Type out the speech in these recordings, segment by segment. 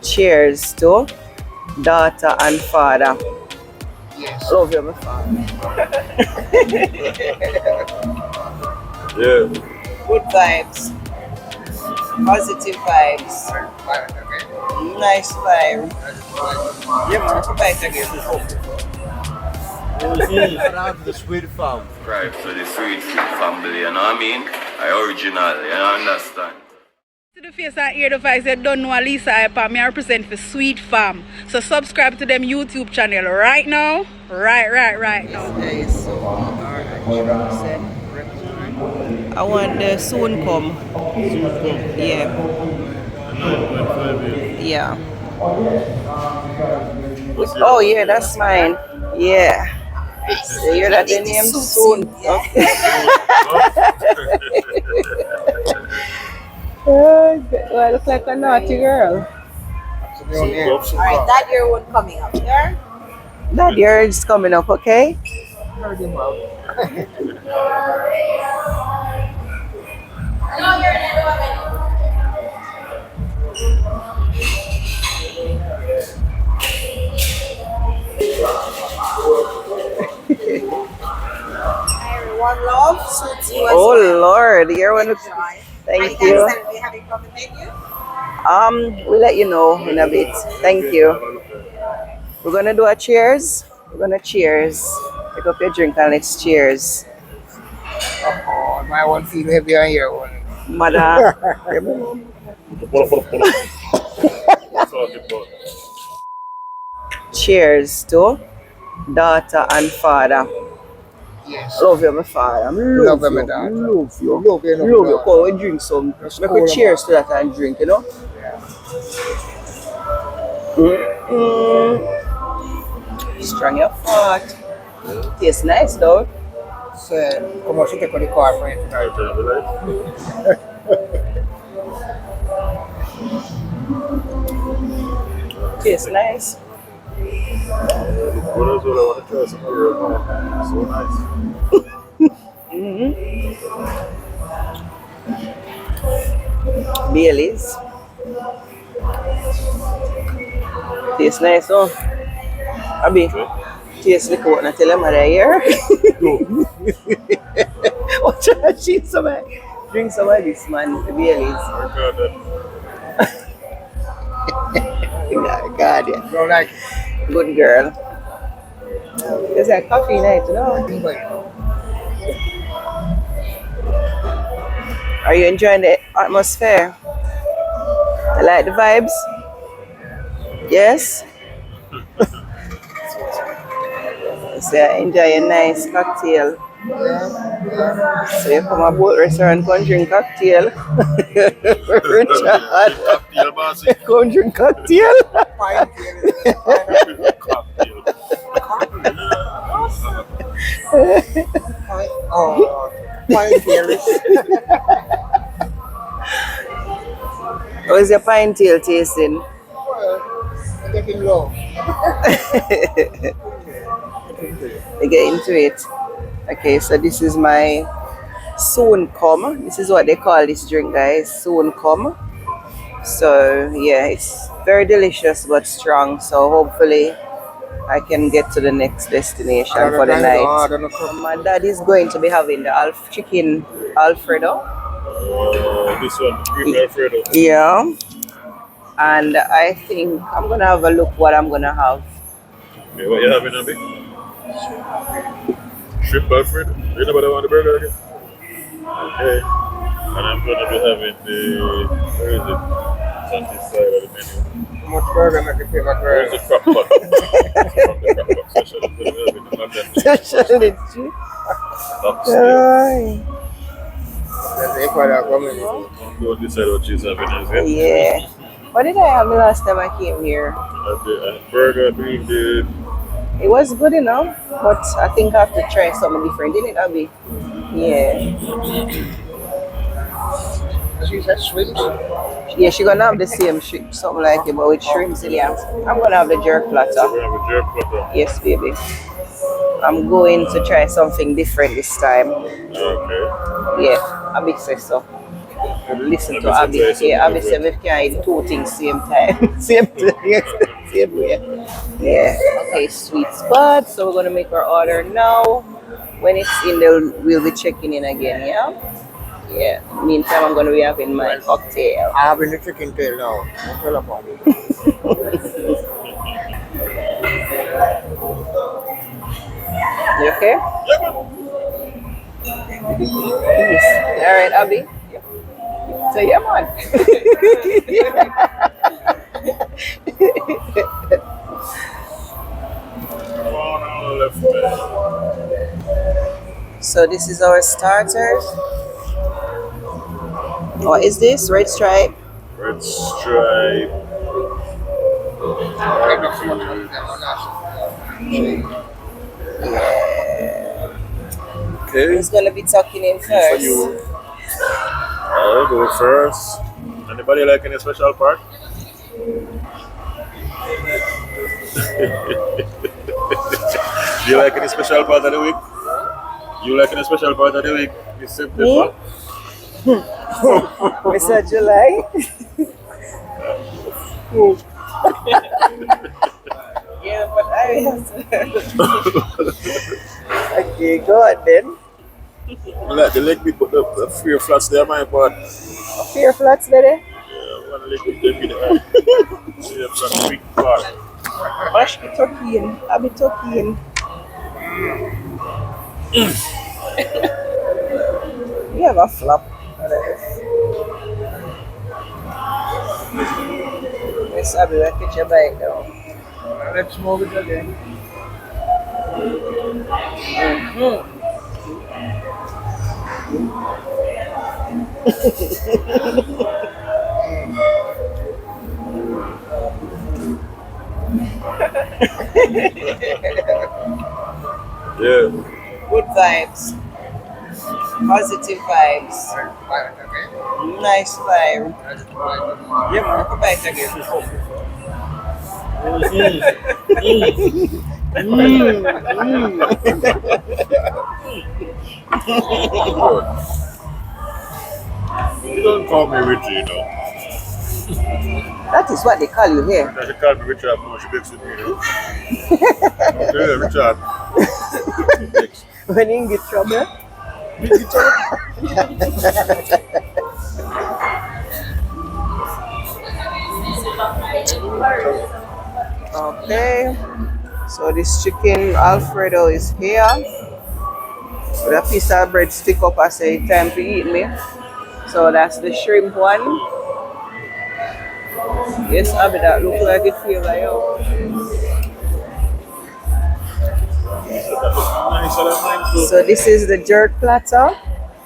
Cheers to daughter and father. Yes. Love you, my father. Yeah. Good vibes. Positive vibes. Nice vibe. Yeah, man. Come back again. The sweet farm. Right, so the sweet family, you know what I mean? I original, you understand? To the face and hear the voice, you don't know Lisa Ipa, me represent for Sweet Farm. So subscribe to them YouTube channel right now. Right now. Guys, so I want the soon come. Yeah. Yeah. Oh yeah, that's mine. Yeah. You hear that the name soon? Okay. Do I look like a naughty girl? Alright, that year one coming up there. That year is coming up, okay? One love, suits you as Oh well. Lord, you're one of. Thank you. We have it from the menu. We'll let you know in a bit. Thank you. We're gonna do a cheers. We're gonna cheers. Pick up your drink and let's cheers. Oh, my one feel heavy on your one. Mother. Cheers to daughter and father. Yes. Love you, my father. Love you, my daughter. Love you. Love you, Love you. Come, we drink some. Make a cheers to that and drink, you know? Strong your fart. Tastes nice though. So, come on, she take on the car for it. Tastes nice. So nice. Bailey's. Tastes nice, oh. Abi, tastes like what I tell him right here. Watch out, she's some drink some of this, man. The Bailey's. God, yeah. Don't like Good girl. It's like coffee night, you know. it. Are you enjoying the atmosphere? I like the vibes. Yes? So you enjoy a nice cocktail. So you come a boat restaurant, come drink cocktail. Richard, come drink cocktail. Oh, fine fearless. How is your pine tail tasting? Well, taking low. I get into it. Okay, so this is my soon come. This is what they call this drink, guys. Soon come. So yeah, it's very delicious but strong. So hopefully I can get to the next destination for the night. My dad is going to be having the chicken Alfredo. This one, green Alfredo. Yeah. And I think I'm gonna have a look what I'm gonna have. Okay, what you having, Abby? Shrimp Alfredo. You know what I want the burger again? Okay. And I'm gonna be having the, where is it? It's on this side of the menu. How much burger make you favorite Where is burger? the crock pot? From the crock pot session, I'm gonna be having the London oxtail. Aye. That's the equal coming. I'm going to decide what she's having as well. Yeah. What did I have the last time I came here? The burger, being the It was good enough, but I think I have to try something different, didn't it, Abby? Yeah. She said shrimp. Yeah, she's gonna have the same shrimp, something like it, but with shrimps in it. I'm gonna have the jerk platter. we have a jerk platter. Yes, baby. I'm going to try something different this time. Okay. Yeah, a big says so. Listen to Abby Abby. said try Yeah, Abby something said we can eat two things same time. Same time. Yes, same way. Yeah. Okay, sweet spot. So we're gonna make our order now. When it's in there, we'll be checking in again, yeah? Yeah. Meantime, I'm gonna be having my cocktail. I have the chicken tail now. Don't tell about it. You okay? Yes. All right, Abby. So yeah, man. One on the left there. So this is our starters. What is this? Red stripe. Red stripe. Barbecue. Okay. Who's gonna be tucking in For first? you. I'll go first. Anybody like any special part? Do you like any special part of the week? You like any special part of the week? You simple. Me? Mr. July. Yeah, but I have to. Okay, go on then. Like the leg bit, but the fear flats there, my part. Fear flats, lady. Yeah, one leg bit, them in the eye. See them from the big part. Mash the turkey in. I'll be turkey in. You have a flop. Miss Abby, we'll catch your bite down. Let's move it again. Yeah. Good vibes. Positive vibes. Nice vibe. Yeah, man, I could bite again. You don't call me Richie, you know. That is what they call you here. She called me Richard, no, she bakes with me, you know. Okay, Richard. When you get trouble. Okay. So this chicken Alfredo is here. With a piece of bread stick up, I say time to eat me. So that's the shrimp one. Yes, Abby, that look like it feel like yo. So this is the jerk platter.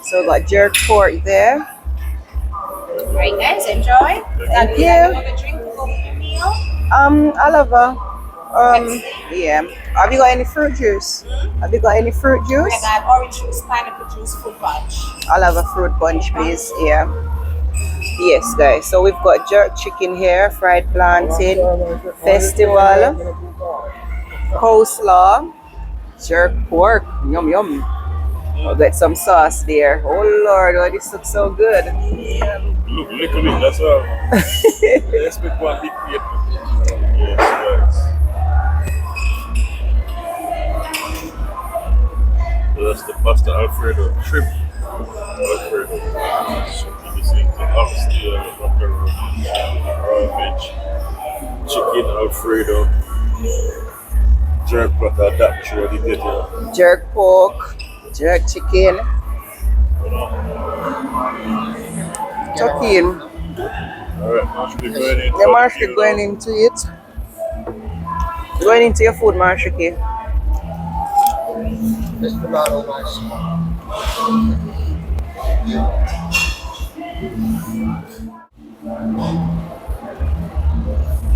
So got jerk pork there. Right, guys, enjoy. Thank you. Another drink before the meal. I'll have a yeah. Have you got any fruit juice? Have you got any fruit juice? I got orange juice, pineapple juice, fruit punch. I'll have a fruit punch, please. Yeah. Yes, guys. So we've got jerk chicken here, fried plantain, festival, coleslaw, jerk pork. Yum yum. I'll get some sauce there. Oh Lord, oh, this looks so good. Look, little bit, that's all. Let's make one big plate. Yes, guys. So that's the pasta Alfredo, shrimp Alfredo. So you see the oxtail, macaroni, raw veg, chicken Alfredo, jerk platter, that's what you get here. Jerk pork, jerk chicken, turkey in. Alright, Marshall going in. The Marshall going into it. Going into your food, Marshall. This tomato nice.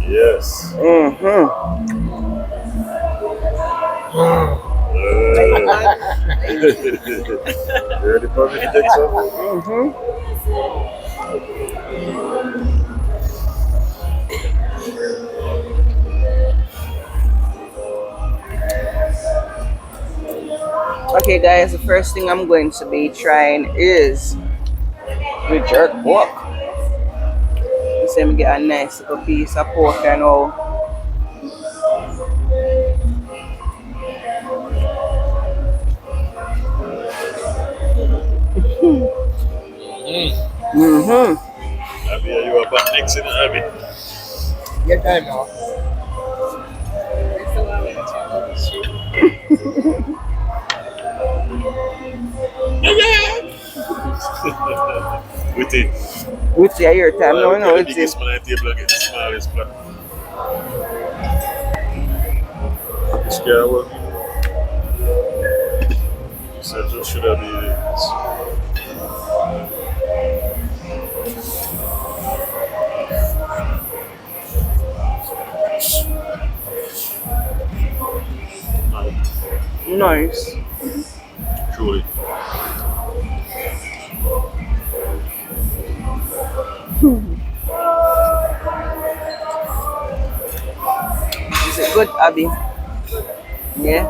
Yes. Mm-hmm. You ready for me to take some? Mm-hmm. Okay guys, the first thing I'm going to be trying is with jerk pork. You see me get a nice little piece of pork and all. Mm-hmm. Abby, are you about next in Abby? Get time now. With it. Which is your time now, no? The Which is biggest man at the table and get the smallest platter. This guy will. So just should have been. nice. Truly. Is it good, Abby? Yeah.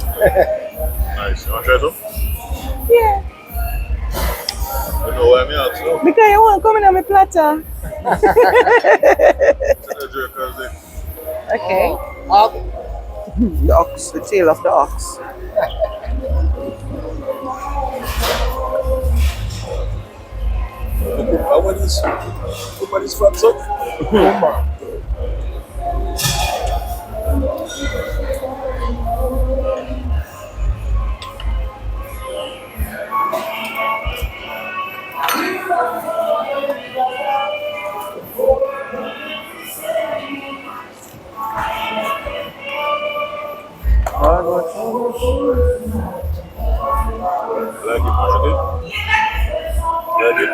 Nice. You want to try some? Yeah. You know why I'm here, so? Because you want to come in on my platter. Okay. The ox, the tail of the ox. How about this fat son? Like it, Marshall? Like it?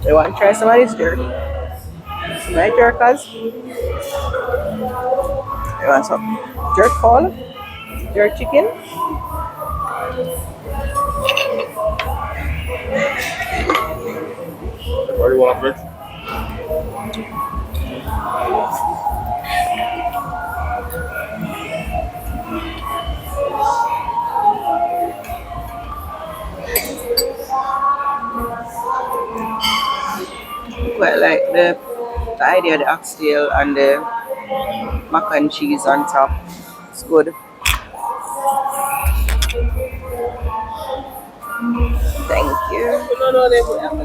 You want to try some of this jerk? Some of jerkers? You want some jerk fall? Jerk chicken? What do you want, Rick? Quite like the idea of the oxtail and the mac and cheese on top. It's good. Thank you.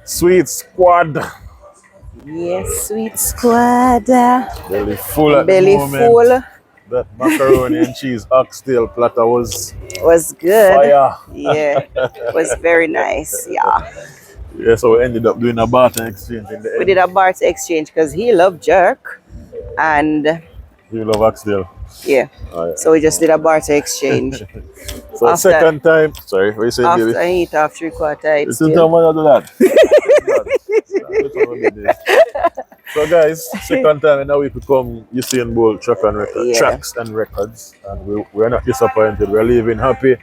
Sweet squad. Yes, sweet squad. Belly full at Belly the moment. full. That macaroni and cheese oxtail platter was Was good. fire. Yeah, was very nice. Yeah. Yeah, so we ended up doing a barter exchange in the We end. did a barter exchange because he loved jerk and You love oxtail. yeah. Oh, yeah. So we just did a barter exchange. So after- second time, sorry, what you say, After baby? I eat half 3/4, I eat This is the still. one I do that. So guys, second time in a week we come Usain Bolt track and record, Yeah. tracks and records, and we're not disappointed. We're leaving happy,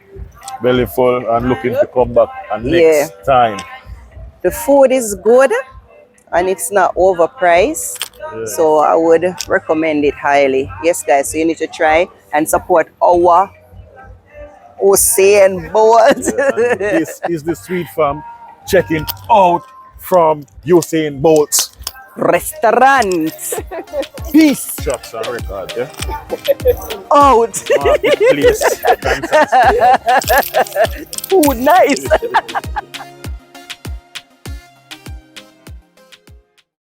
belly full, and looking to come back and next time. The food is good and it's not overpriced. Yeah. So I would recommend it highly. Yes, guys. So you need to try and support our Usain Bolt. And this is the Sweet Farm checking out from Usain Bolt. Restaurant. Peace Tracks and record, yeah? out. Marketplace. Food nice.